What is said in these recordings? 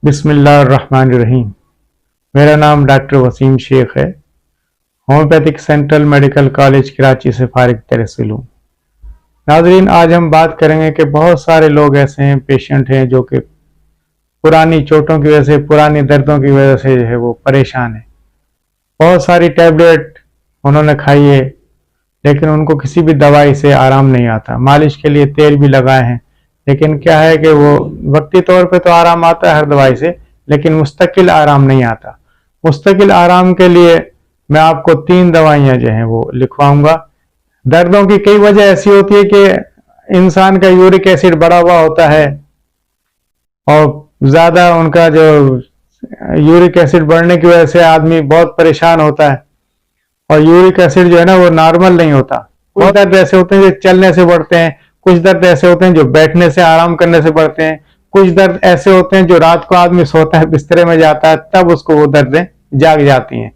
بسم اللہ الرحمن الرحیم۔ میرا نام ڈاکٹر وسیم شیخ ہے۔ Homeopathic central medical college Karachi سے فارغ تحصیل ہوں۔ ناظرین، آج ہم بات کریں گے کہ بہت سارے لوگ ایسے ہیں، پیشنٹ ہیں جو کہ پرانی چوٹوں کی وجہ سے، پرانی دردوں کی وجہ سے جو ہے وہ پریشان ہیں۔ بہت ساری ٹیبلٹ انہوں نے کھائی ہے، لیکن ان کو کسی بھی دوائی سے آرام نہیں آتا۔ مالش کے لیے تیل بھی لگائے ہیں، لیکن کیا ہے کہ وہ وقتی طور پہ تو آرام آتا ہے ہر دوائی سے، لیکن مستقل آرام نہیں آتا۔ مستقل آرام کے لیے میں آپ کو 3 دوائیاں جو ہیں وہ لکھواؤں گا۔ دردوں کی کئی وجہ ایسی ہوتی ہے کہ انسان کا یورک ایسڈ بڑھا ہوا ہوتا ہے، اور زیادہ ان کا جو یورک ایسڈ بڑھنے کی وجہ سے آدمی بہت پریشان ہوتا ہے، اور یورک ایسڈ جو ہے نا وہ نارمل نہیں ہوتا۔ کچھ درد ایسے ہوتے ہیں جو چلنے سے بڑھتے ہیں، کچھ درد ایسے ہوتے ہیں جو بیٹھنے سے، آرام کرنے سے بڑھتے ہیں، کچھ درد ایسے ہوتے ہیں جو رات کو آدمی سوتا ہے، بسترے میں جاتا ہے، تب اس کو وہ دردیں جاگ جاتی ہیں۔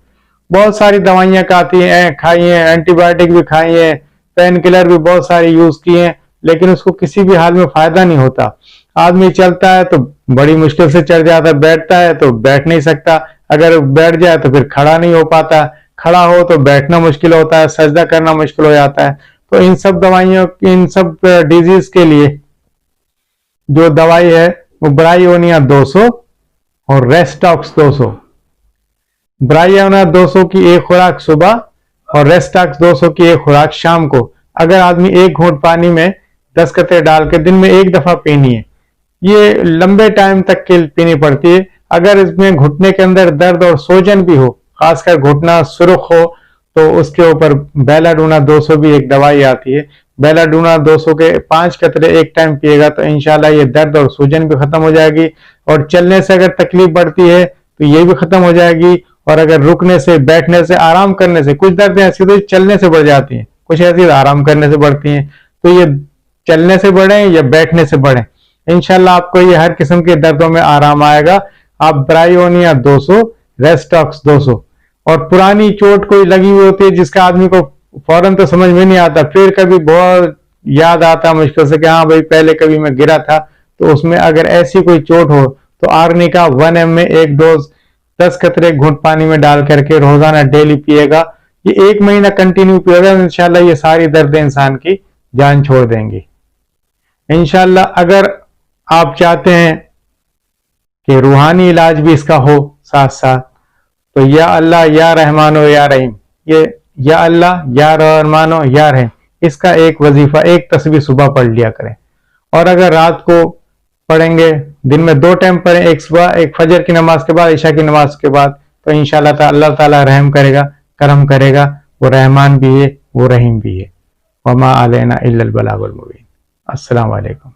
بہت ساری دوائیاں کھائی ہیں، اینٹی بایوٹک بھی کھائی ہیں، پین کلر بھی بہت ساری یوز کیے ہیں، لیکن اس کو کسی بھی حال میں فائدہ نہیں ہوتا۔ آدمی چلتا ہے تو بڑی مشکل سے چل جاتا ہے، بیٹھتا ہے تو بیٹھ نہیں سکتا، اگر بیٹھ جائے تو پھر کھڑا نہیں ہو پاتا، کھڑا ہو تو بیٹھنا مشکل ہوتا ہے، سجدہ کرنا مشکل ہو جاتا ہے۔ تو ان سب دوائیوں، ان سب ڈیزیز کے لیے جو دوائی ہے وہ برائیونیا 200 اور ریسٹاکس 200۔ برائیونیا 200 کی ایک خوراک صبح اور ریسٹاکس 200 کی ایک خوراک شام کو۔ اگر آدمی ایک گھونٹ پانی میں 10 قطرے ڈال کے دن میں ایک دفعہ پینی ہے، یہ لمبے ٹائم تک کے پینی پڑتی ہے۔ اگر اس میں گھٹنے کے اندر درد اور سوجن بھی ہو، خاص کر گھٹنا سرخ ہو، تو اس کے اوپر بیلاڈونا 200 بھی ایک دوائی آتی ہے۔ بیلاڈونا 200 کے 5 قطرے ایک ٹائم پیے گا تو انشاءاللہ یہ درد اور سوجن بھی ختم ہو جائے گی، اور چلنے سے اگر تکلیف بڑھتی ہے تو یہ بھی ختم ہو جائے گی، اور اگر رکنے سے، بیٹھنے سے، آرام کرنے سے، کچھ دردیں ایسی تو چلنے سے بڑھ جاتی ہیں، کچھ ایسی آرام کرنے سے بڑھتی ہیں، تو یہ چلنے سے بڑھیں یا بیٹھنے سے بڑھیں، انشاءاللہ آپ کو یہ ہر قسم کے دردوں میں آرام آئے گا۔ آپ برائیونیا 200، ریسٹاکس 200۔ اور پرانی چوٹ کوئی لگی ہوئی ہوتی ہے جس کا آدمی کو فوراً تو سمجھ میں نہیں آتا، پھر کبھی بہت یاد آتا مشکل سے کہ ہاں بھائی پہلے کبھی میں گرا تھا، تو اس میں اگر ایسی کوئی چوٹ ہو تو آرنیکا 1 ml میں ایک ڈوز 10 قطرے گھونٹ پانی میں ڈال کر کے روزانہ ڈیلی پیے گا۔ یہ 1 مہینہ کنٹینیو پیے گا، انشاءاللہ یہ ساری دردیں انسان کی جان چھوڑ دیں گی انشاءاللہ۔ اگر آپ چاہتے ہیں کہ روحانی علاج بھی اس کا ہو ساتھ ساتھ، تو یا اللہ یا رحمان و یا رحیم، یہ یا اللہ یا رحمان و یا رحیم، اس کا ایک وظیفہ، ایک تسبیح صبح پڑھ لیا کریں، اور اگر رات کو پڑھیں گے، دن میں 2 ٹائم پڑھیں، ایک صبح، ایک فجر کی نماز کے بعد، عشاء کی نماز کے بعد، تو انشاءاللہ اللہ تعالیٰ رحم کرے گا، کرم کرے گا۔ وہ رحمان بھی ہے، وہ رحیم بھی ہے۔ وما علینا الا البلاغ المبین۔ السلام علیکم۔